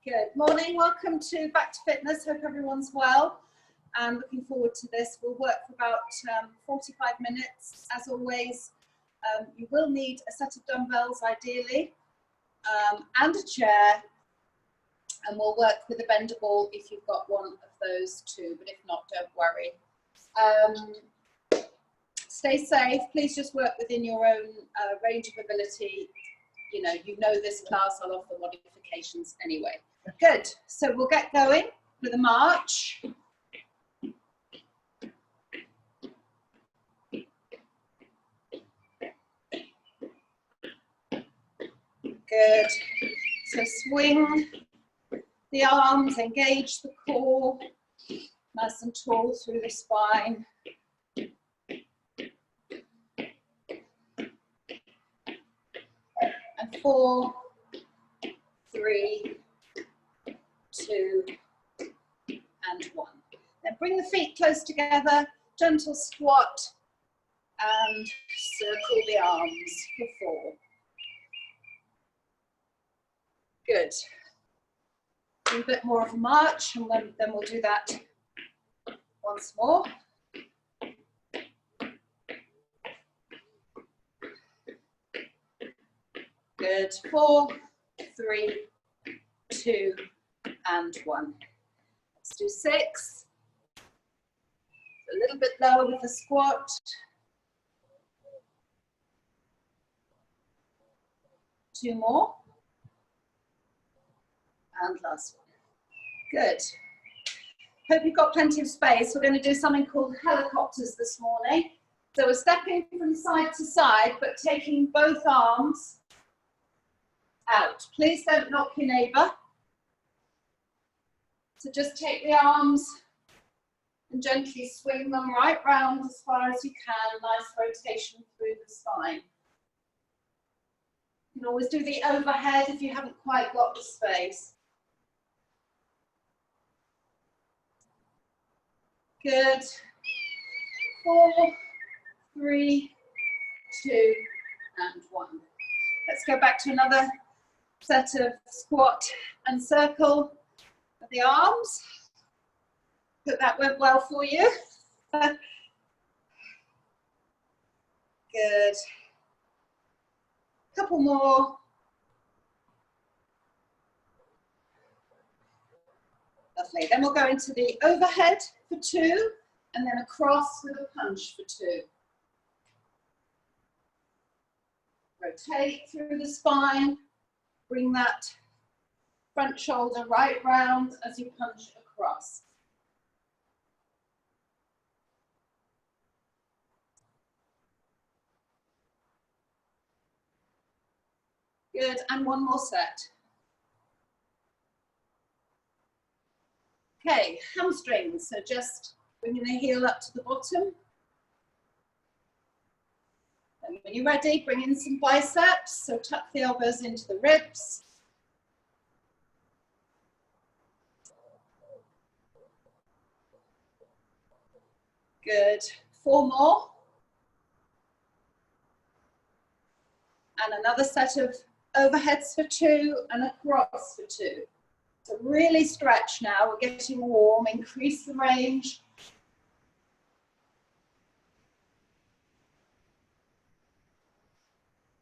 Good morning, welcome to Back to Fitness. Hope everyone's well and looking forward to this. We'll work for about 45 minutes. As always, you will need a set of dumbbells ideally and a chair, and we'll work with a bender ball if you've got one of those too, but if not, don't worry. Stay safe, please just work within your own range of ability. You know this class, I'll offer modifications anyway. Good, so we'll get going with a march. Good, so swing the arms, engage the core, nice and tall through the spine. And 4, 3, 2, and 1. Then bring the feet close together, gentle squat, and circle the arms for 4. Good. Do a bit more of a march, and then we'll do that once more. Good. 4, 3, 2, and 1. Let's do 6. A little bit lower with the squat. 2 more. And last one. Good. Hope you've got plenty of space. We're going to do something called helicopters this morning. So we're stepping from side to side, but taking both arms out. Please don't knock your neighbour. So just take the arms and gently swing them right round as far as you can. Nice rotation through the spine. You can always do the overhead if you haven't quite got the space. Good. 4, 3, 2, and 1. Let's go back to another set of squat and circle of the arms. Hope that went well for you. Good. Couple more. Lovely. Then we'll go into the overhead for 2, and then across with a punch for 2. Rotate through the spine. Bring that front shoulder right round as you punch across. Good, and one more set. Okay, hamstrings, so just bringing the heel up to the bottom. And when you're ready, bring in some biceps, so tuck the elbows into the ribs. Good, 4 more. And another set of overheads for 2 and across for 2. So really stretch now, we're getting warm, increase the range.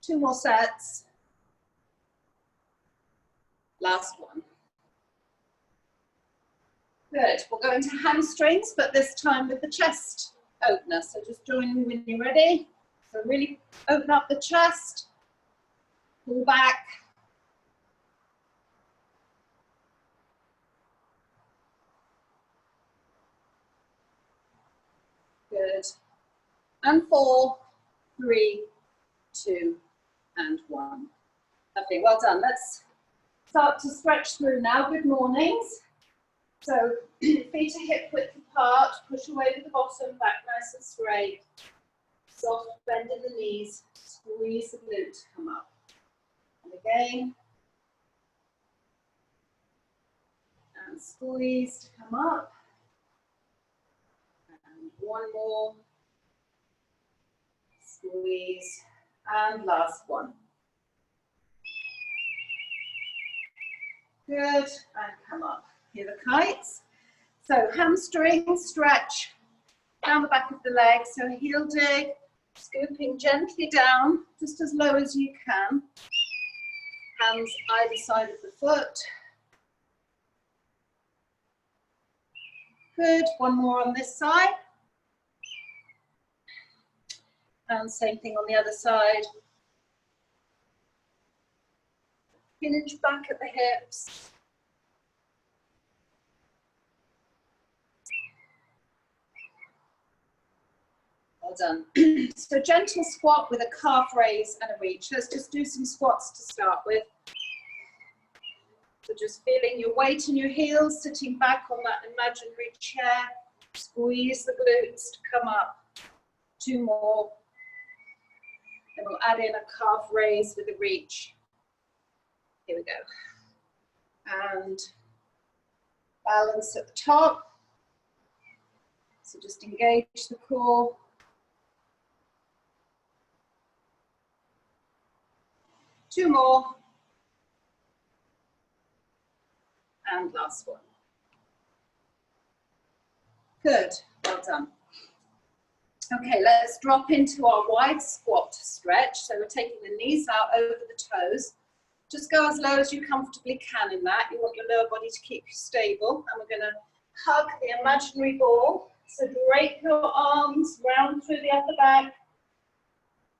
Two more sets. Last one. Good, we'll go into hamstrings, but this time with the chest opener. So just join me when you're ready. So really open up the chest, pull back. Good. And 4, 3, 2, and 1. Lovely, well done. Let's start to stretch through now. Good mornings. So feet are hip width apart, push away with the bottom, back nice and straight. Soft bend in the knees, squeeze the glute to come up. And again. And squeeze to come up. And one more. Squeeze. And last one. Good, and come up. Here are the kites. So hamstring stretch down the back of the leg. So heel dig, scooping gently down, just as low as you can. Hands either side of the foot. Good, one more on this side. And same thing on the other side. Hinge back at the hips. Well done. So gentle squat with a calf raise and a reach. Let's just do some squats to start with. So just feeling your weight in your heels, sitting back on that imaginary chair. Squeeze the glutes to come up. 2 more. Then we'll add in a calf raise with a reach. Here we go. And balance at the top. So just engage the core. Two more. And last one. Good, well done. Okay, let's drop into our wide squat stretch. So we're taking the knees out over the toes. Just go as low as you comfortably can in that. You want your lower body to keep you stable. And we're gonna hug the imaginary ball. So drape your arms round through the upper back.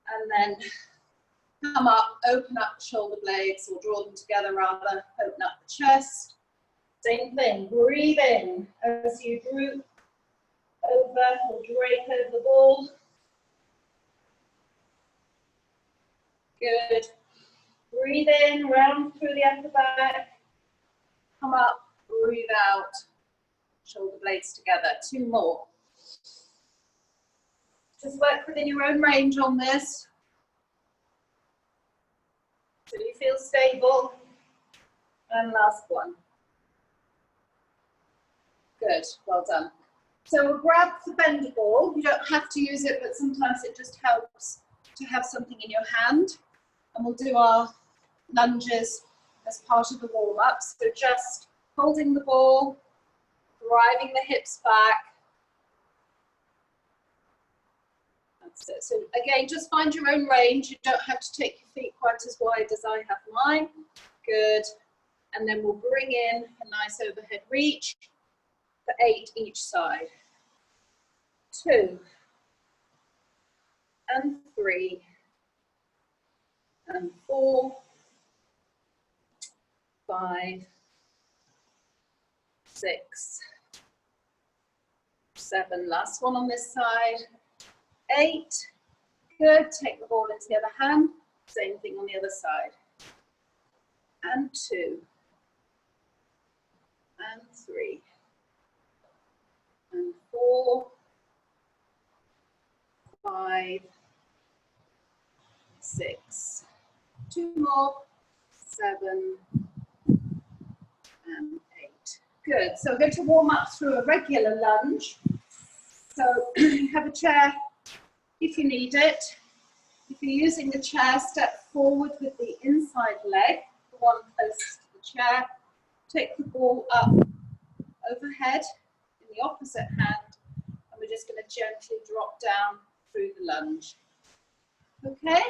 And then come up, open up the shoulder blades, or draw them together rather, open up the chest. Same thing, breathe in as you droop over or drape over the ball. Good. Breathe in, round through the upper back. Come up, breathe out. Shoulder blades together. 2 more. Just work within your own range on this. So you feel stable. And last one. Good, well done. So we'll grab the bender ball. You don't have to use it, but sometimes it just helps to have something in your hand. And we'll do our lunges as part of the warm-up. So just holding the ball, driving the hips back. That's it. So again, just find your own range. You don't have to take your feet quite as wide as I have mine. Good. And then we'll bring in a nice overhead reach for 8 each side. 2 and 3 and 4, 5, 6, 7. Last one on this side. 8. Good. Take the ball into the other hand. Same thing on the other side. And 2 and 3 and 4, 5, 6. 2 more. 7 and 8. Good. So we're going to warm up through a regular lunge. So have a chair if you need it. If you're using the chair, step forward with the inside leg, the one closest to the chair. Take the ball up overhead in the opposite hand, and we're just going to gently drop down through the lunge. Okay?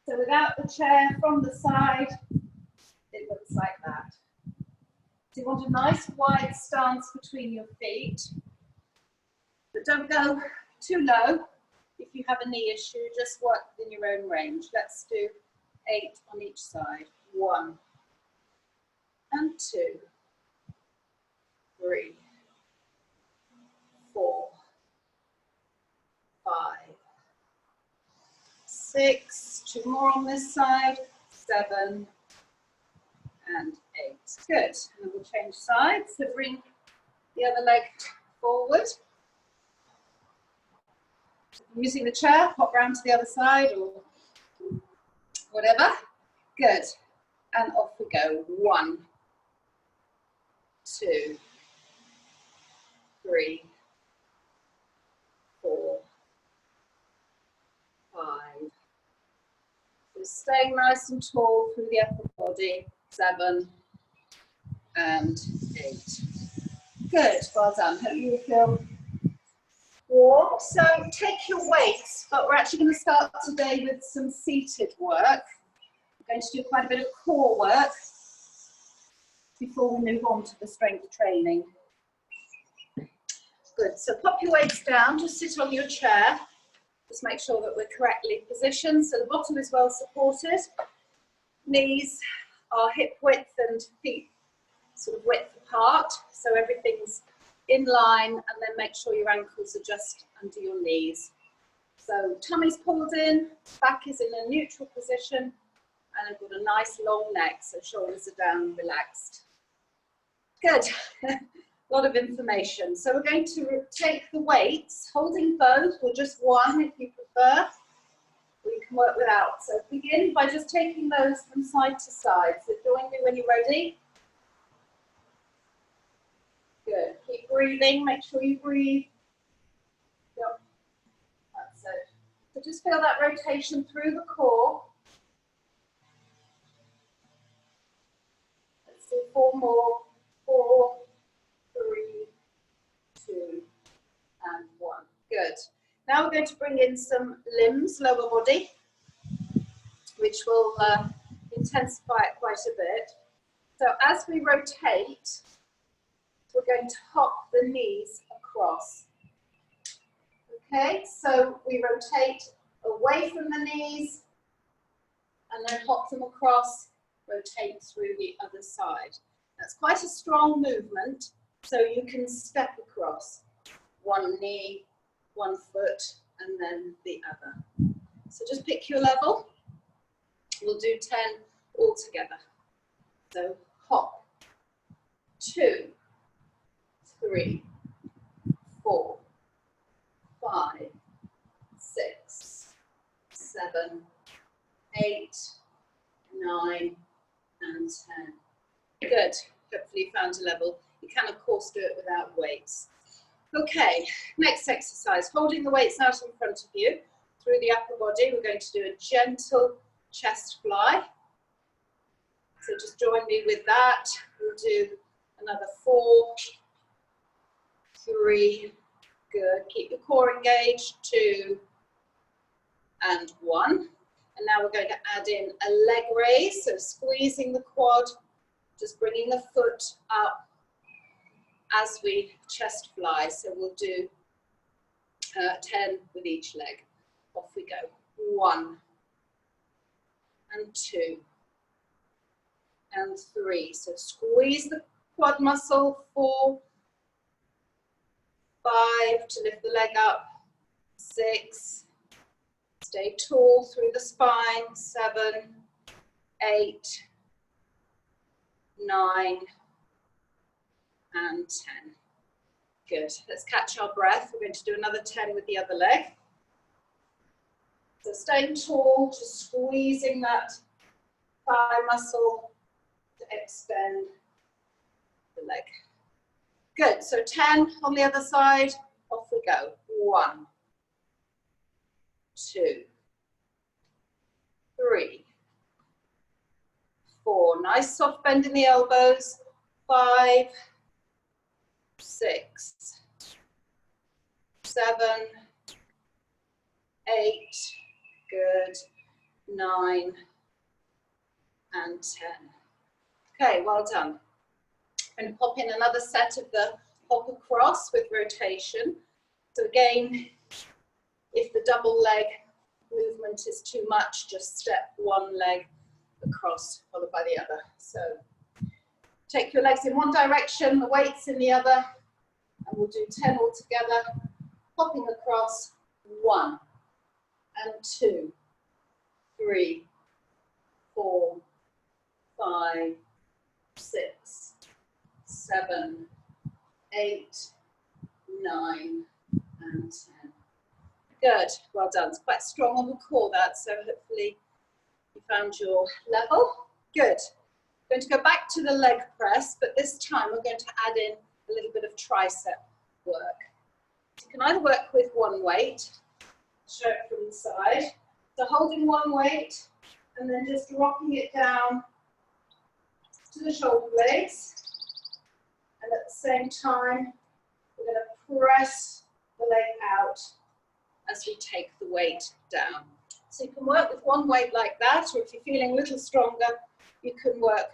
So without the chair, from the side, it looks like that. So you want a nice wide stance between your feet, but don't go too low. If you have a knee issue, just work within your own range. Let's do 8 on each side. 1 and 2, 3, 4, 5, 6. 2 more on this side. 7 and 8. Good. And we'll change sides. So bring the other leg forward. Using the chair, pop round to the other side or whatever. Good. And off we go. 1, 2, 3, 4, 5. So staying nice and tall through the upper body. 7 and 8. Good, well done. Hope you feel warm. So take your weights, but we're actually going to start today with some seated work. We're going to do quite a bit of core work before we move on to the strength training. Good, so pop your weights down, just sit on your chair. Just make sure that we're correctly positioned so the bottom is well supported. Knees are hip width and feet sort of width apart, so everything's in line, and then make sure your ankles are just under your knees. So tummy's pulled in, back is in a neutral position, and I've got a nice long neck, so shoulders are down, relaxed. Good, a lot of information. So we're going to take the weights, holding both, or just one if you prefer, or you can work without. So begin by just taking those from side to side. So join me when you're ready. Good, keep breathing, make sure you breathe. Yep. That's it. So just feel that rotation through the core. Let's do 4 more. 4, 3, 2, and 1. Good. Now we're going to bring in some limbs, lower body, which will intensify it quite a bit. So as we rotate, we're going to hop the knees across. Okay, so we rotate away from the knees and then hop them across, rotate through the other side. That's quite a strong movement, so you can step across. One knee, one foot, and then the other. So just pick your level. We'll do 10 all together. So hop, 2, 3, 4, 5, 6, 7, 8, 9, and 10. Good. Hopefully you found a level. You can, of course, do it without weights. Okay, next exercise. Holding the weights out in front of you through the upper body, we're going to do a gentle chest fly. So just join me with that. We'll do another 4, 3, good. Keep your core engaged, 2, and 1. And now we're going to add in a leg raise, so squeezing the quad, just bringing the foot up as we chest fly. So we'll do 10 with each leg. Off we go. 1, and 2, and 3. So squeeze the quad muscle. 4, 5 to lift the leg up. 6, stay tall through the spine. 7, 8, 9, and 10. Good. Let's catch our breath. We're going to do another 10 with the other leg. So staying tall, just squeezing that thigh muscle to extend the leg. Good. So 10 on the other side. Off we go. 1, 2, 3, 4. Nice soft bend in the elbows. 5, 6, 7, 8, good, 9, and 10. Okay, well done. I'm going to pop in another set of the hop across with rotation. So again, if the double leg movement is too much, just step one leg across, followed by the other. So take your legs in one direction, the weights in the other, and we'll do 10 all together. Hopping across, 1, and 2, 3, 4, 5, 6, 7, 8, 9, and 10. Good, well done. It's quite strong on the core, that, so hopefully you found your level. Good. We're going to go back to the leg press, but this time we're going to add in a little bit of tricep work. You can either work with one weight, show it from the side, so holding one weight and then just rocking it down to the shoulder blades. And at the same time, we're going to press the leg out as we take the weight down. So you can work with one weight like that, or if you're feeling a little stronger, you can work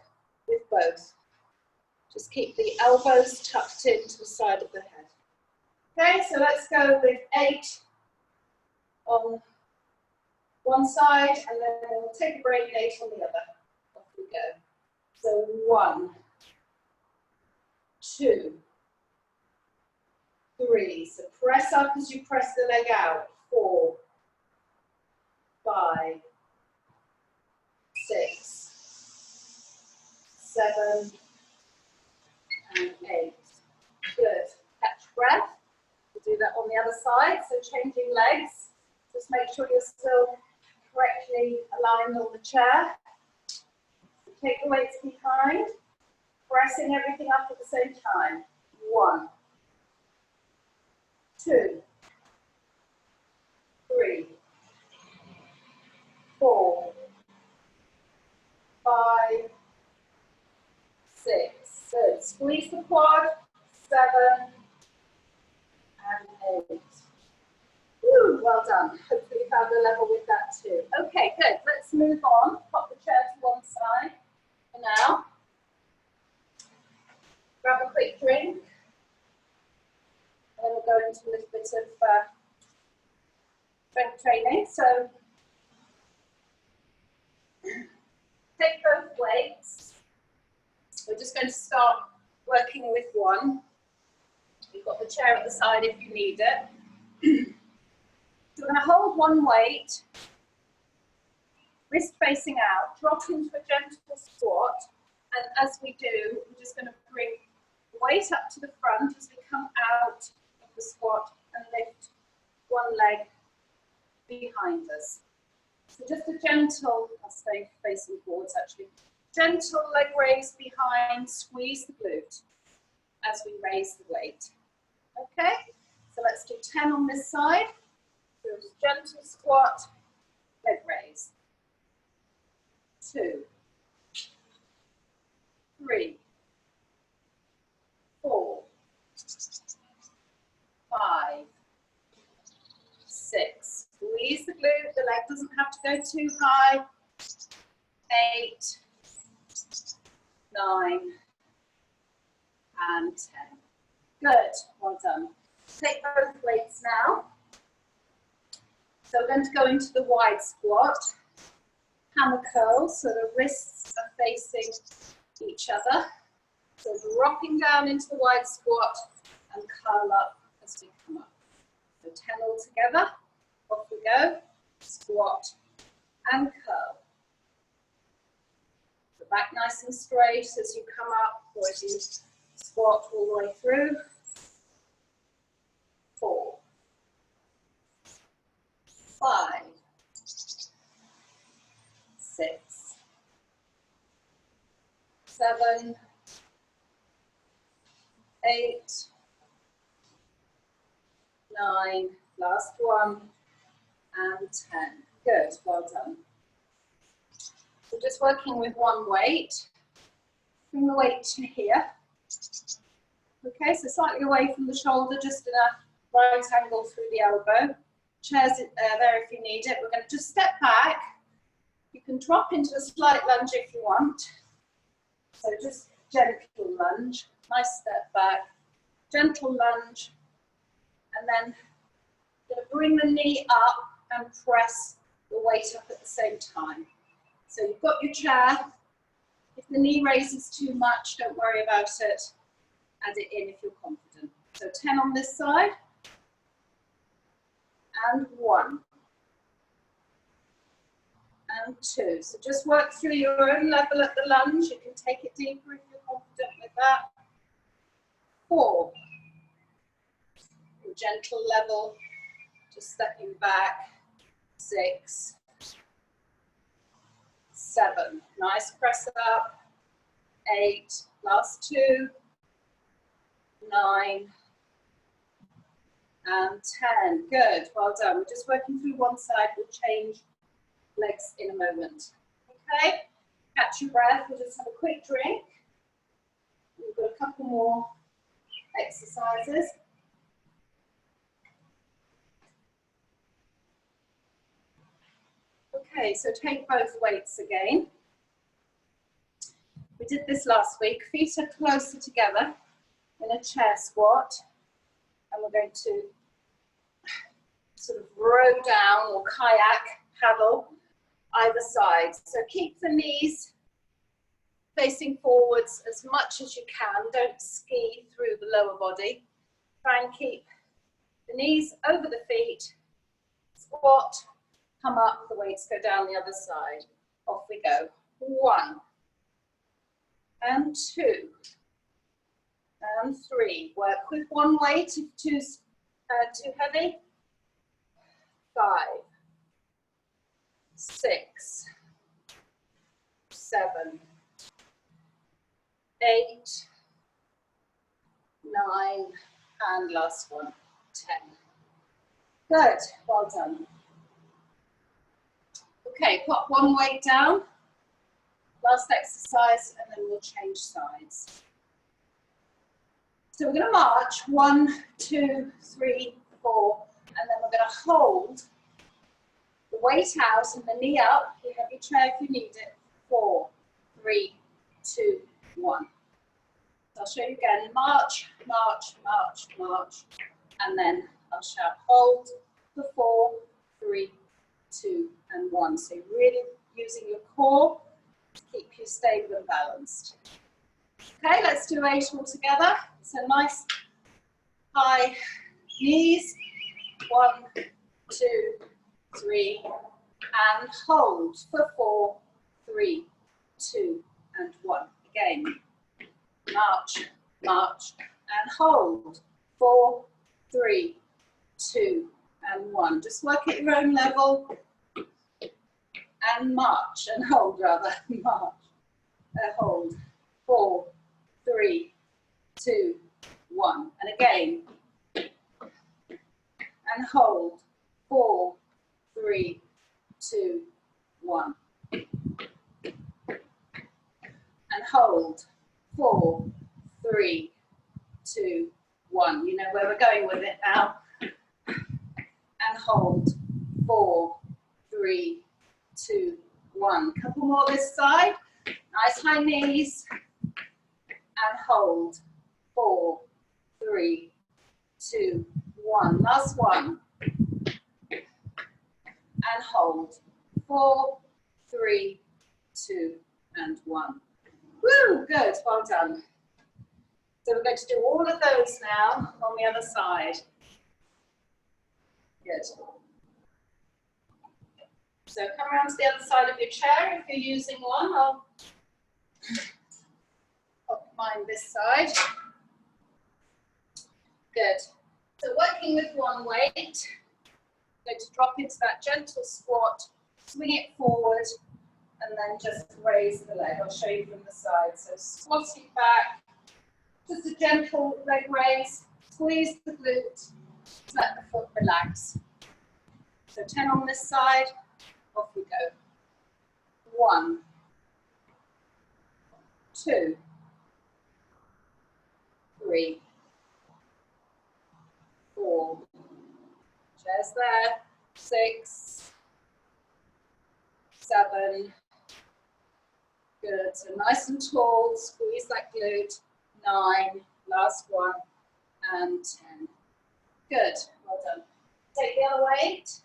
with both. Just keep the elbows tucked into the side of the head. Okay, so let's go with 8 on one side, and then we'll take a break, 8 on the other. Off we go. So 1, 2, 3. So press up as you press the leg out. 4, 5, 6, 7, and 8. Good. Catch breath. We'll do that on the other side. So changing legs. Just make sure you're still correctly aligned on the chair. Take the weights behind, pressing everything up at the same time. 1, 2, 3, 4, 5, 6. Good. Squeeze the quad. 7 and 8. Woo, well done. Hopefully you found a level with that too. Okay, good. Let's move on. Pop the chair to one side for now. Grab a quick drink. And then we'll go into a little bit of strength training. So take both weights. We're just going to start working with one. You've got the chair at the side if you need it. So we're going to hold one weight, wrist facing out, drop into a gentle squat, and as we do, we're just going to bring the weight up to the front as we come out of the squat and lift one leg behind us. So just a gentle, I'll stay facing forwards actually, gentle leg raise behind, squeeze the glute as we raise the weight. Okay, so let's do 10 on this side. So gentle squat, leg raise. 2, 3, 4, 5, 6. Squeeze the glute, the leg doesn't have to go too high. 8, 9, and 10. Good, well done. Take both weights now. So we're going to go into the wide squat, hammer curls, so the wrists are facing each other. So dropping down into the wide squat and curl up as we come up. So 10 all together, off we go, squat and curl. So back nice and straight as you come up, or as you squat all the way through. 4, 5, 6, 7, 8, 9, last one, and 10. Good, well done. So just working with one weight. Bring the weight to here. Okay, so slightly away from the shoulder, just in a right angle through the elbow. Chairs there if you need it. We're going to just step back. You can drop into a slight lunge if you want. So just gentle lunge, nice step back, gentle lunge, and then you're going to bring the knee up and press the weight up at the same time. So you've got your chair. If the knee raises too much, don't worry about it. Add it in if you're confident. So 10 on this side. And 1. And 2. So just work through your own level at the lunge. You can take it deeper if you're confident with that. 4. Gentle level, just stepping back. 6. 7. Nice press up. 8. Last 2. 9. And 10. Good, well done. We're just working through one side. We'll change legs in a moment. Okay, catch your breath. We'll just have a quick drink. We've got a couple more exercises. Okay, so take both weights again. We did this last week. Feet are closer together in a chair squat. And we're going to sort of row down or kayak, paddle, either side. So keep the knees facing forwards as much as you can. Don't ski through the lower body. Try and keep the knees over the feet. Squat, come up, the weights go down the other side. Off we go. 1 and 2 and 3. Work with one weight if two's too heavy. 5, 6, 7, 8, 9, and last one, 10. Good, well done. Okay, put one weight down. Last exercise, and then we'll change sides. So we're going to march 1, 2, 3, 4, and then we're going to hold the weight out and the knee up. You have your chair if you need it. 4, 3, 2, 1. So I'll show you again. March, march, march, march, and then I'll shout hold for 4, 3, 2, and 1. So you're really using your core to keep you stable and balanced. Okay, let's do 8 all together. So nice high knees. 1, 2, 3, and hold for 4, 3, 2, and 1. Again, march, march, and hold. 4, 3, 2, and 1. Just work at your own level. And march, and hold rather. March, hold. 4, 3, 2, 1. And again. And hold. 4, 3, 2, 1. And hold. 4, 3, 2, 1. You know where we're going with it now. And hold. 4, 3, 2, 1. Couple more this side. Nice high knees. And hold. 4, 3, 2, 1. Last one. And hold. 4, 3, 2, and 1. Woo, good, well done. So we're going to do all of those now on the other side. Good. So come around to the other side of your chair if you're using one. I'll pop mine this side. Good. So working with one weight, going to drop into that gentle squat, swing it forward, and then just raise the leg. I'll show you from the side. So squatting back, just a gentle leg raise, squeeze the glute, let the foot relax. So 10 on this side, off we go. 1, 2, 3, 4, chairs there, 6, 7, good, so nice and tall, squeeze that glute, 9, last one, and 10. Good, well done. Take the other weight.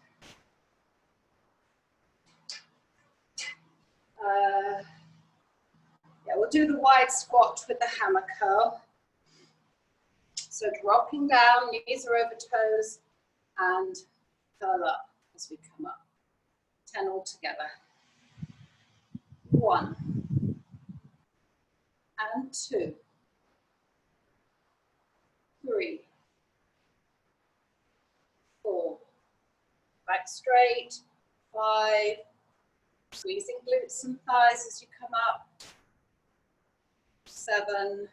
Yeah, we'll do the wide squat with the hammer curl. So dropping down, knees are over toes, and curl up as we come up. 10 all together. 1 and 2, 3, 4, back straight, 5, squeezing glutes and thighs as you come up, 7,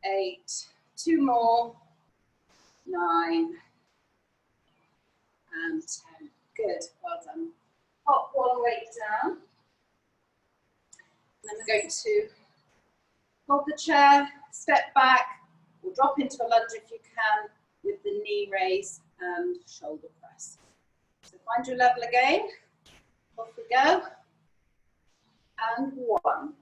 8, 2 more, 9, and 10. Good, well done. Pop one weight down. And then we're going to hold the chair, step back, or drop into a lunge if you can with the knee raise and shoulder press. So find your level again. Off we go. And 1,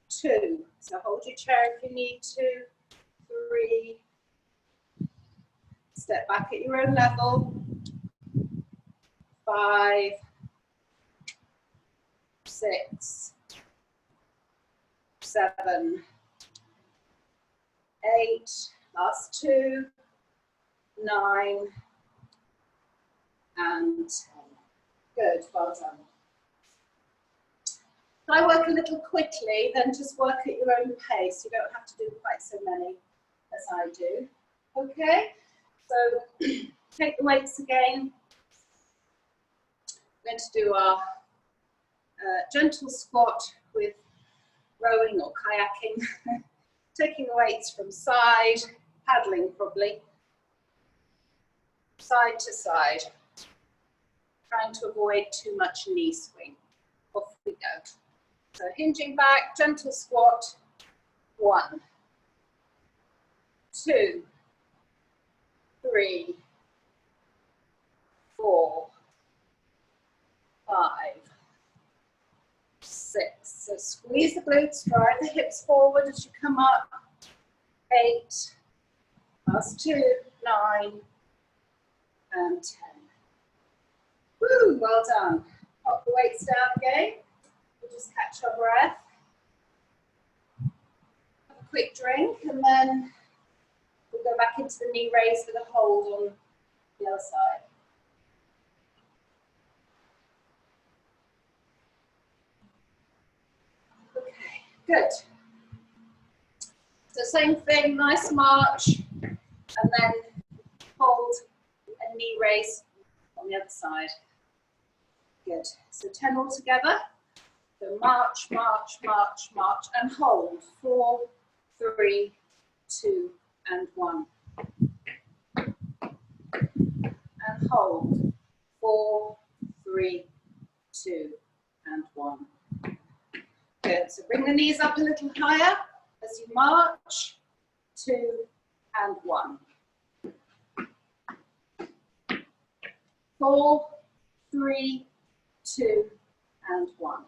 2. So hold your chair if you need to. 3. Step back at your own level. 5, 6, 7, 8. Last 2. 9 and 10. Good, well done. If I work a little quickly, then just work at your own pace. You don't have to do quite so many as I do. Okay, so take the weights again. We're going to do our gentle squat with rowing or kayaking. Taking the weights from side, paddling probably, side to side. Trying to avoid too much knee swing. Off we go. So hinging back, gentle squat. 1, 2, 3, 4, 5, 6. So squeeze the glutes, drive the hips forward as you come up. 8, last 2, 9, and 10. Woo, well done. Pop the weights down again. We'll just catch our breath. Have a quick drink and then we'll go back into the knee raise with a hold on the other side. Okay, good. So same thing, nice march, and then hold and knee raise on the other side. Good. So 10 all together. So march, march, march, march, and hold. 4, 3, 2, and 1. And hold. 4, 3, 2, and 1. Good. So bring the knees up a little higher as you march. 2 and 1. 4, 3, 2, and 1.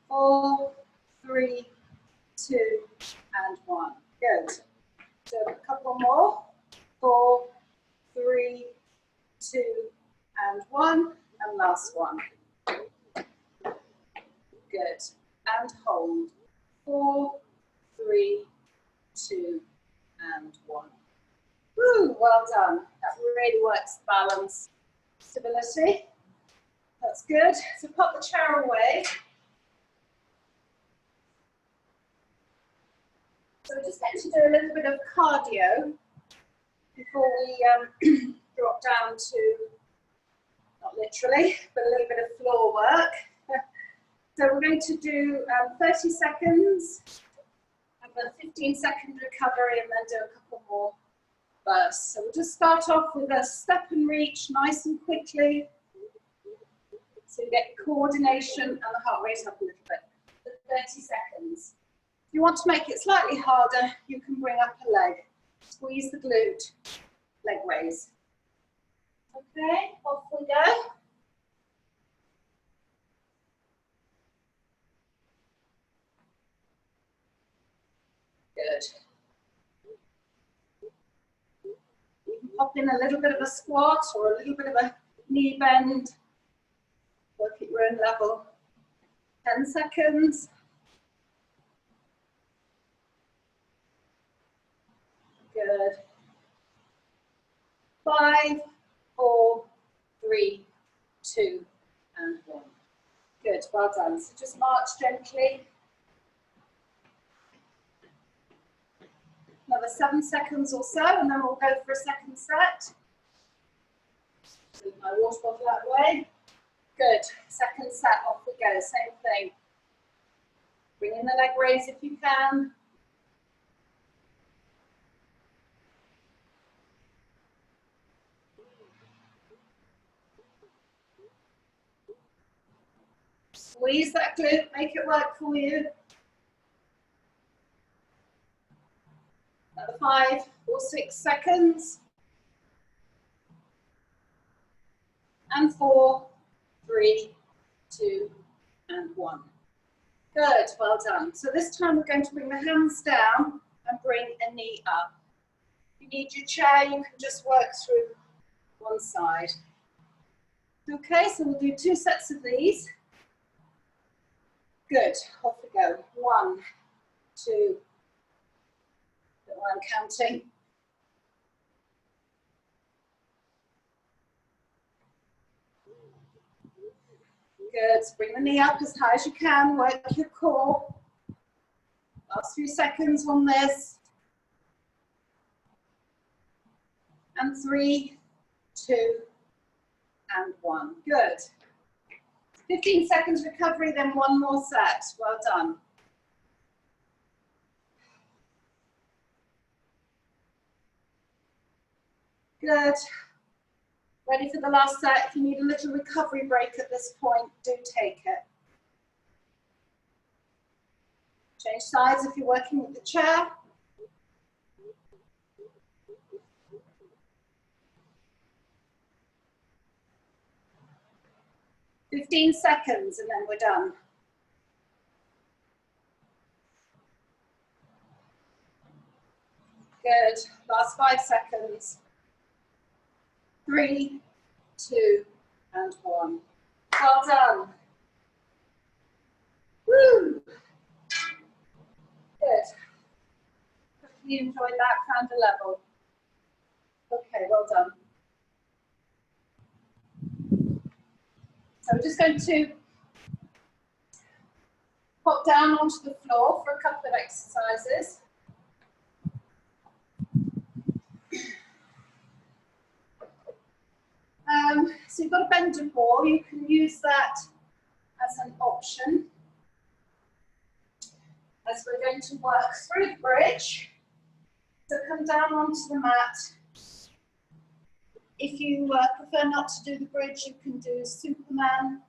4, 3, 2, and 1. Good. So a couple more. 4, 3, 2, and 1. And last one. Good. And hold. 4, 3, 2, and 1. Woo, well done. That really works the balance, stability. That's good. So pop the chair away. So we're just going to do a little bit of cardio before we drop down to, not literally, but a little bit of floor work. So we're going to do 30 seconds, have a 15-second recovery, and then do a couple more bursts. So we'll just start off with a step and reach, nice and quickly. So you get coordination and the heart rate up a little bit for 30 seconds. If you want to make it slightly harder, you can bring up a leg. Squeeze the glute, leg raise. Okay, off we go. Good. You can pop in a little bit of a squat or a little bit of a knee bend. Work at your own level. 10 seconds. Good. 5, 4, 3, 2, and 1. Good, well done. So just march gently. Another 7 seconds or so, and then we'll go for a second set. Leave my water bottle that way. Good. Second set, off we go. Same thing. Bring in the leg raise if you can. Squeeze that glute, make it work for you. Another 5 or 6 seconds. And 4, 3, 2, and 1. Good, well done. So this time we're going to bring the hands down and bring a knee up. If you need your chair, you can just work through one side. Okay, so we'll do 2 sets of these. Good, off we go. 1, 2, I'm counting. Good, bring the knee up as high as you can, work your core. Last few seconds on this. And 3, 2, and 1. Good. 15 seconds recovery, then 1 more set. Well done. Good. Ready for the last set. If you need a little recovery break at this point, do take it. Change sides if you're working with the chair. "15 seconds and then we're done. Good. Last 5 seconds. 3, 2, and 1. Well done. Woo! Good. Hope you enjoyed that, found a level. Okay, well done. So we're just going to pop down onto the floor for a couple of exercises. So you've got a bender ball, you can use that as an option. As we're going to work through the bridge. So come down onto the mat. If you prefer not to do the bridge, you can do Superman.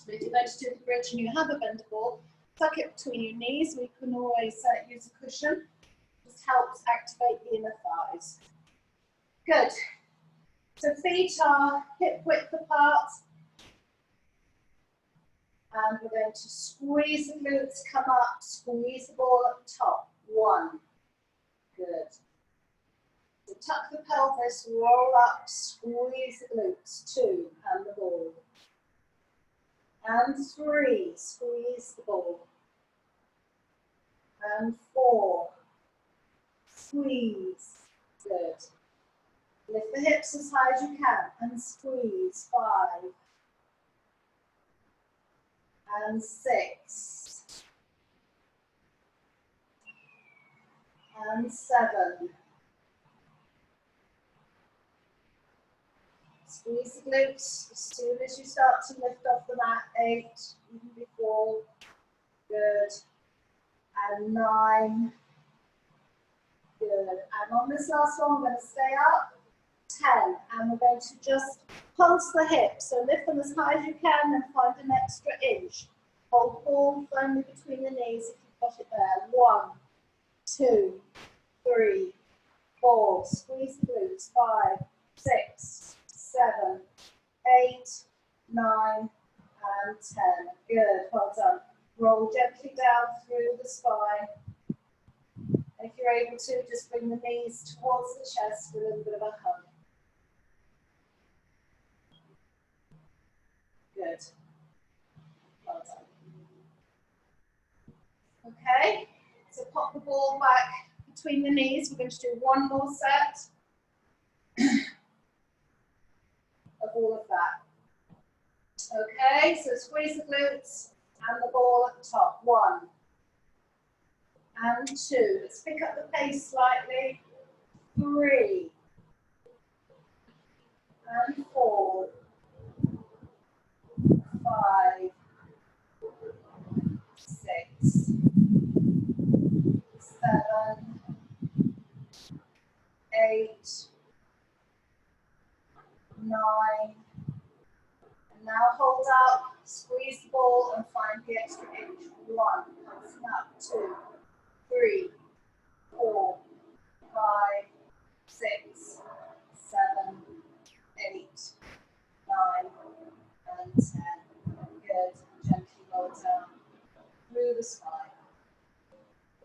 But if you're going to do the bridge and you have a bender ball, tuck it between your knees, or you can always use a cushion. Just helps activate the inner thighs. Good. So feet are hip width apart. And we're going to squeeze the glutes, come up, squeeze the ball at the top. 1. Good. So tuck the pelvis, roll up, squeeze the glutes. 2, and the ball. And 3, squeeze the ball. And 4, squeeze. Good. Lift the hips as high as you can and squeeze. 5. And 6. And 7. Squeeze the glutes as soon as you start to lift off the mat. 8, even before. Good. And 9. Good. And on this last one, we're going to stay up. 10. And we're going to just pulse the hips. So lift them as high as you can and find an extra inch. Hold ball firmly between the knees if you've got it there. 1, 2, 3, 4. Squeeze the glutes. 5, 6, 7, 8, 9, and 10. Good. Well done. Roll gently down through the spine. And if you're able to, just bring the knees towards the chest with a little bit of a hug. Good. Well done. Okay, so pop the ball back between the knees. We're going to do 1 more set of all of that. Okay, so squeeze the glutes and the ball at the top. 1 and 2. Let's pick up the pace slightly. 3 and 4. 5, 6, 7, 8, 9, and now hold up, Squeeze the ball and find the extra inch. 1, snap, 2, 3, 4, 5, 6, 7, 8, 9, and 10. Good. Gently roll down through the spine.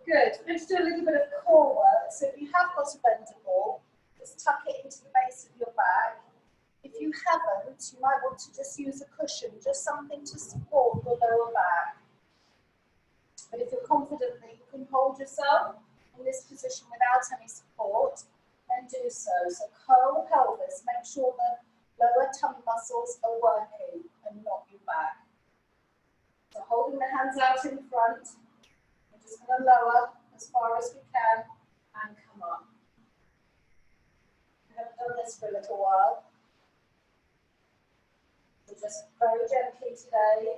Good. We're going to do a little bit of core work. So if you have got a bender ball, just tuck it into the base of your back. If you haven't, you might want to just use a cushion, just something to support your lower back. But if you're confident that you can hold yourself in this position without any support, then do so. So curl the pelvis, make sure the lower tummy muscles are working and not your back. So holding the hands out in front, we're just going to lower as far as we can and come up. We haven't done this for a little while. So just very gently today.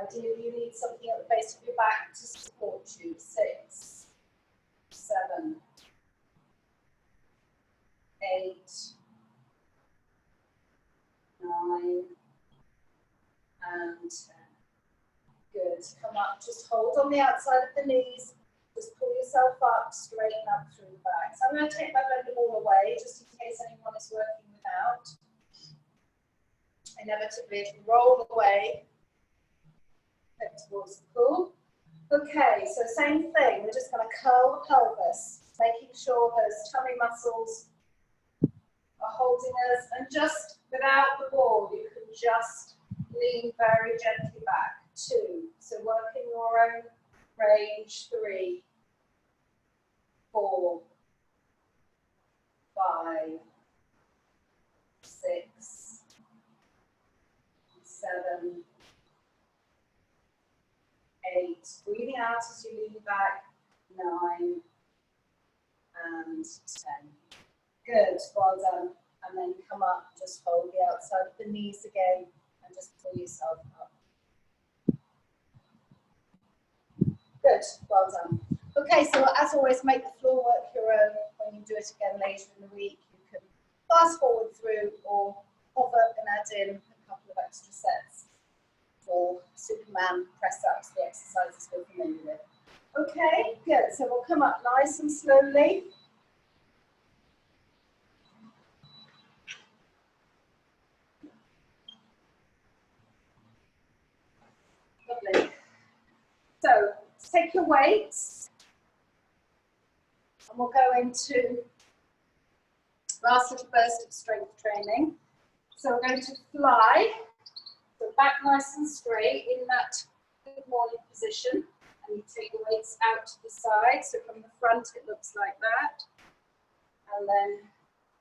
Ideally, you need something at the base of your back to support you. 6, 7, 8, 9, and 10. Good. Come up. Just hold on the outside of the knees. Just pull yourself up, straighten up through the back. So I'm going to take my bender ball away, just in case anyone is working without. Inevitably, it will roll away. Head towards the pool. Okay, so same thing. We're just going to curl the pelvis, making sure those tummy muscles are holding us. And just without the ball, you can just lean very gently back. 2. So work in your own range. 3, 4, 5, 6, 7, 8. Breathing out as you lean back. 9 and 10. Good. Well done. And then come up. Just hold the outside of the knees again and just pull yourself up. Good. Well done. Okay, so as always, make the floor work your own. When you do it again later in the week, you can fast forward through or hover and add in a couple of extra sets for Superman press-ups, the exercises we're familiar with. Okay, good. So we'll come up nice and slowly. Lovely. So take your weights and we'll go into last little burst of strength training. So we're going to fly, so back nice and straight in that good morning position, and you take the weights out to the side. So from the front it looks like that, and then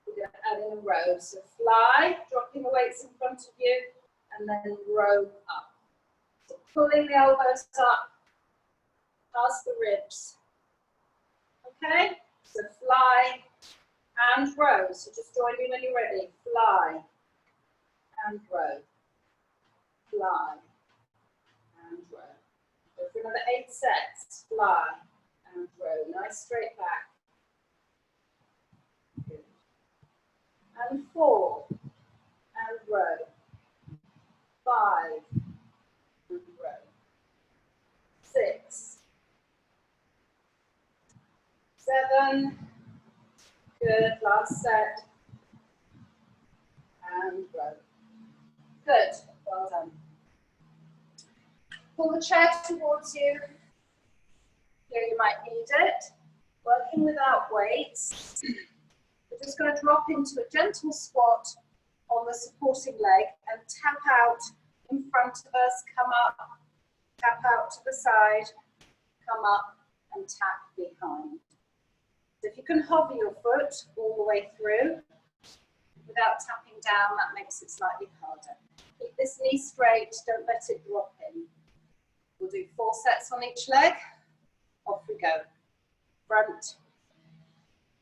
we're going to add in a row. So fly, dropping the weights in front of you, and then row up. So pulling the elbows up past the ribs. Okay, so fly and row. So just join me when you're ready. Fly and row. Fly and row. Go for another 8 sets. Fly and row. Nice straight back. Good. And 4 and row. 5 and row. 6, 7. Good. Last set. And row. Good. Well done. Pull the chair towards you. Here you might need it. Working without weights. We're just going to drop into a gentle squat on the supporting leg and tap out in front of us. Come up. Tap out to the side. Come up and tap behind. So if you can hover your foot all the way through without tapping down, that makes it slightly harder. Keep this knee straight, don't let it drop in. We'll do 4 sets on each leg. Off we go. Front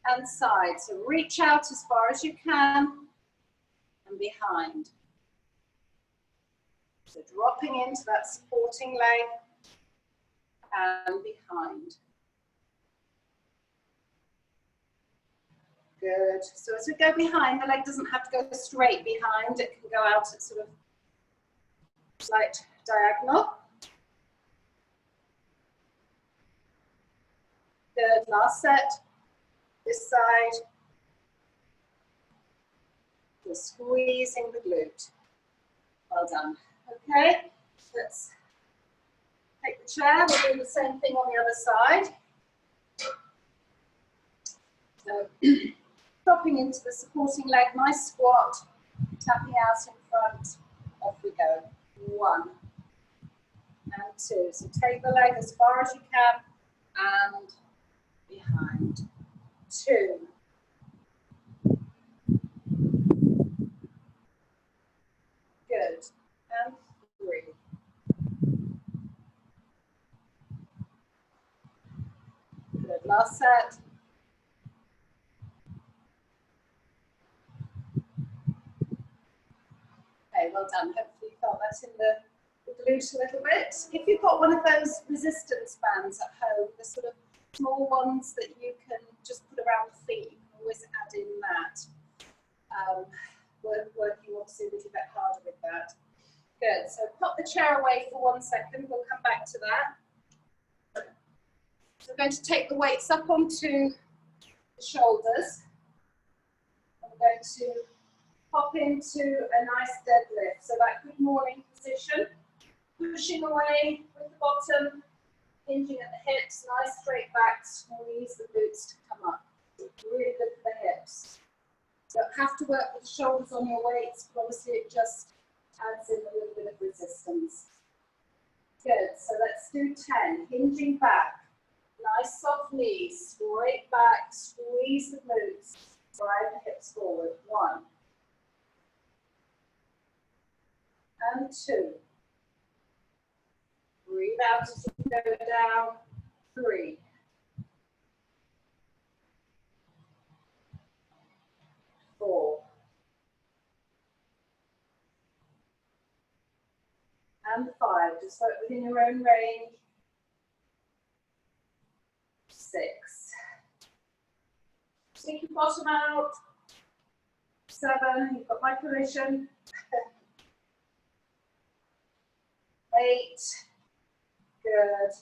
and side. So reach out as far as you can and behind. So dropping into that supporting leg and behind. Good. So as we go behind, the leg doesn't have to go straight behind. It can go out at sort of slight diagonal. Good. Last set. This side. Just squeezing the glute. Well done. Okay. Let's take the chair. We'll do the same thing on the other side. So dropping into the supporting leg, nice squat, tapping out in front, off we go. 1 and 2. So take the leg as far as you can and behind. 2. Good. And 3. Good. Last set. Okay, well done. Hopefully you felt that in the glute a little bit. If you've got one of those resistance bands at home, the sort of small ones that you can just put around the feet, you can always add in that. We're working obviously a little bit harder with that. Good, so pop the chair away for 1 second, we'll come back to that. So we're going to take the weights up onto the shoulders. And we're going to pop into a nice deadlift. So that good morning position, pushing away with the bottom, hinging at the hips, nice straight back, squeeze the glutes to come up. Really good for the hips. You don't have to work with the shoulders on your weights, but obviously it just adds in a little bit of resistance. Good, so let's do 10, hinging back. Nice soft knees, straight back, squeeze the glutes, drive the hips forward. 1. And 2. Breathe out as you go down. 3. 4. And 5. Just work within your own range. 6. Stick your bottom out. 7. You've got my permission. 8. Good.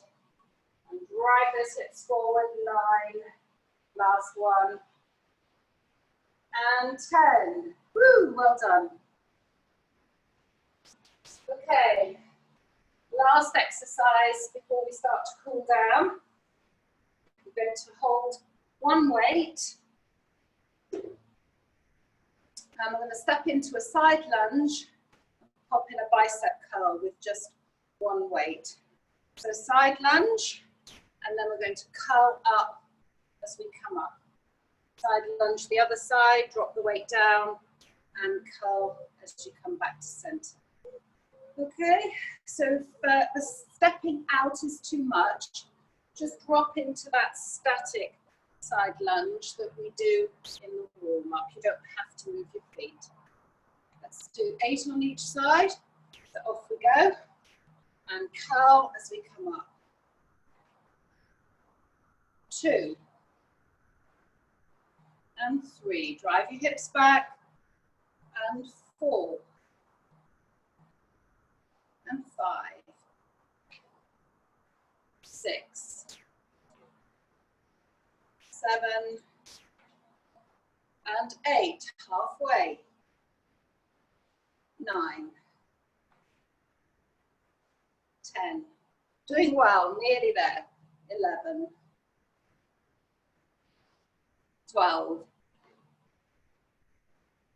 And drive those hips forward. 9. Last one. And 10. Woo, well done. Okay. Last exercise before we start to cool down. We're going to hold one weight. And we're going to step into a side lunge. Pop in a bicep curl with just one weight. So side lunge, and then we're going to curl up as we come up. Side lunge the other side, drop the weight down, and curl as you come back to center. Okay, so if the stepping out is too much, just drop into that static side lunge that we do in the warm-up. You don't have to move your feet. Let's do 8 on each side. So off we go. And curl as we come up. 2. And 3. Drive your hips back. And 4. And 5. 6. 7. And 8. Halfway. 9. 10. Doing well, nearly there. 11. 12.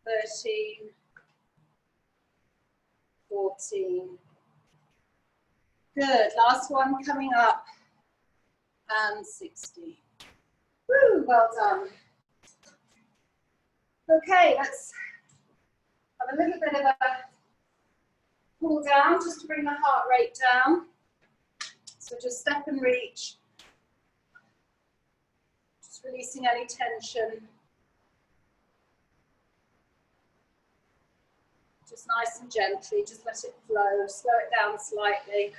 13. 14. Good, last one coming up. And 16. Woo, well done. Okay, let's have a little bit of a cool down, just to bring the heart rate down. So just step and reach. Just releasing any tension. Just nice and gently, just let it flow. Slow it down slightly.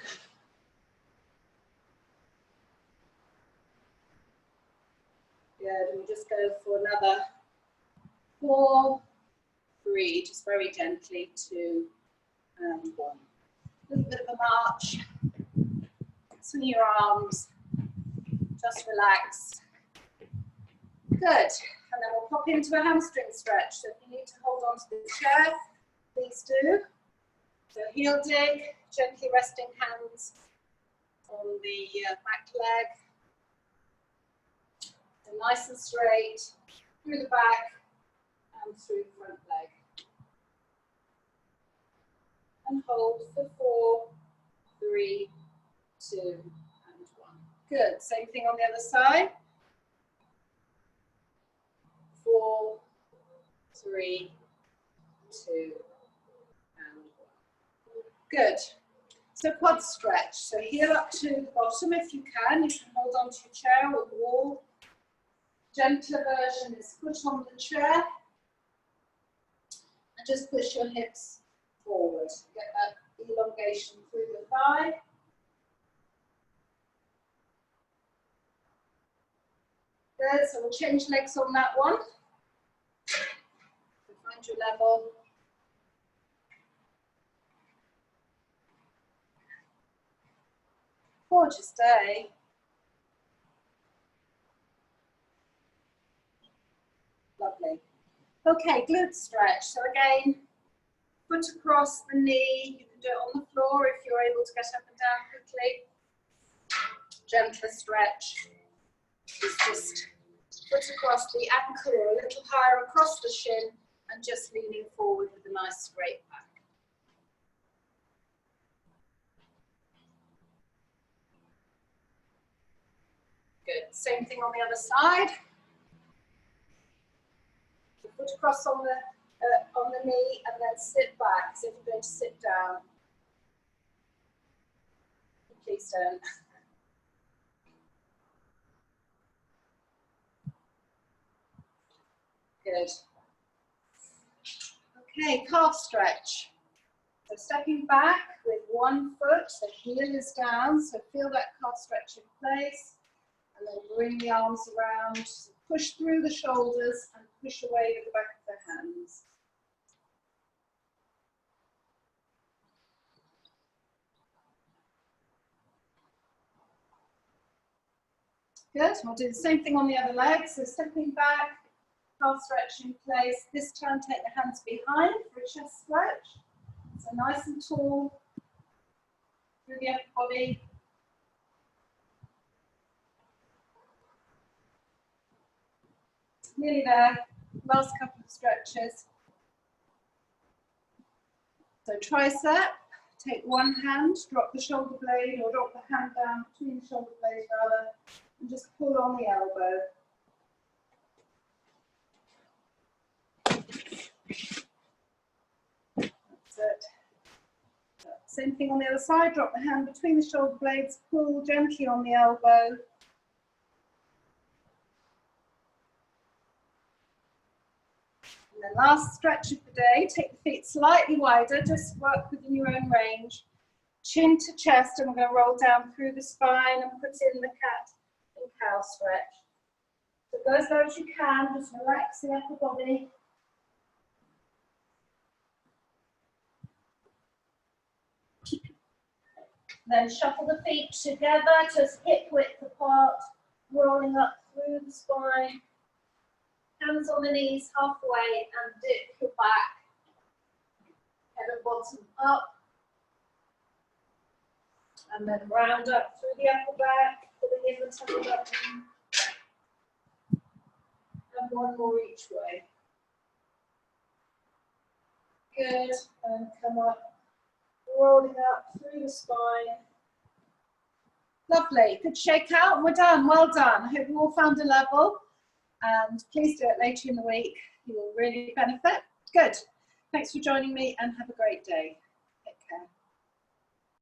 Good, and we'll just go for another 4, 3, just very gently, 2 and 1. A little bit of a march. Swing your arms, just relax. Good, and then we'll pop into a hamstring stretch. So if you need to hold on to the chair, please do. So heel dig, gently resting hands on the back leg. So nice and straight, through the back and through the front leg. And hold for 4, 3, 2 and 1. Good, same thing on the other side. 4, 3, 2 and 1. Good. So quad stretch. So heel up to the bottom if you can. You can hold on to your chair or the wall. Gentler version is foot on the chair. And just push your hips forward. Get that elongation through the thigh. Good. So we'll change legs on that one. So find your level. Gorgeous day. Lovely. Okay, glute stretch. So again, foot across the knee. You can do it on the floor if you're able to get up and down quickly. Gentler stretch. It's just foot across the ankle or a little higher across the shin and just leaning forward with a nice straight back. Good. Same thing on the other side. Foot across on the knee and then sit back as if you're going to sit down. Please don't. Good. Okay, calf stretch. So stepping back with one foot, the heel is down, so feel that calf stretch in place. And then bring the arms around, push through the shoulders and push away with the back of the hands. Good, we'll do the same thing on the other leg. So stepping back, calf stretch in place. This time take the hands behind for a chest stretch. So nice and tall through the upper body. Nearly there, last couple of stretches. So tricep, take one hand, drop the shoulder blade or drop the hand down between the shoulder blades rather, and just pull on the elbow. That's it. Same thing on the other side, drop the hand between the shoulder blades, pull gently on the elbow. And then last stretch of the day, take the feet slightly wider, just work within your own range. Chin to chest, and we're going to roll down through the spine and put in the cat and cow stretch. So go as low as you can, just relax the upper body. Then shuffle the feet together, just hip width apart, rolling up through the spine. Hands on the knees halfway and dip your back. Head and bottom up. And then round up through the upper back, pulling in the tummy button. And one more each way. Good. And come up, rolling up through the spine. Lovely. Good shake out. And we're done. Well done. I hope you all found a level. And please do it later in the week. You will really benefit. Good. Thanks for joining me and have a great day. Take care.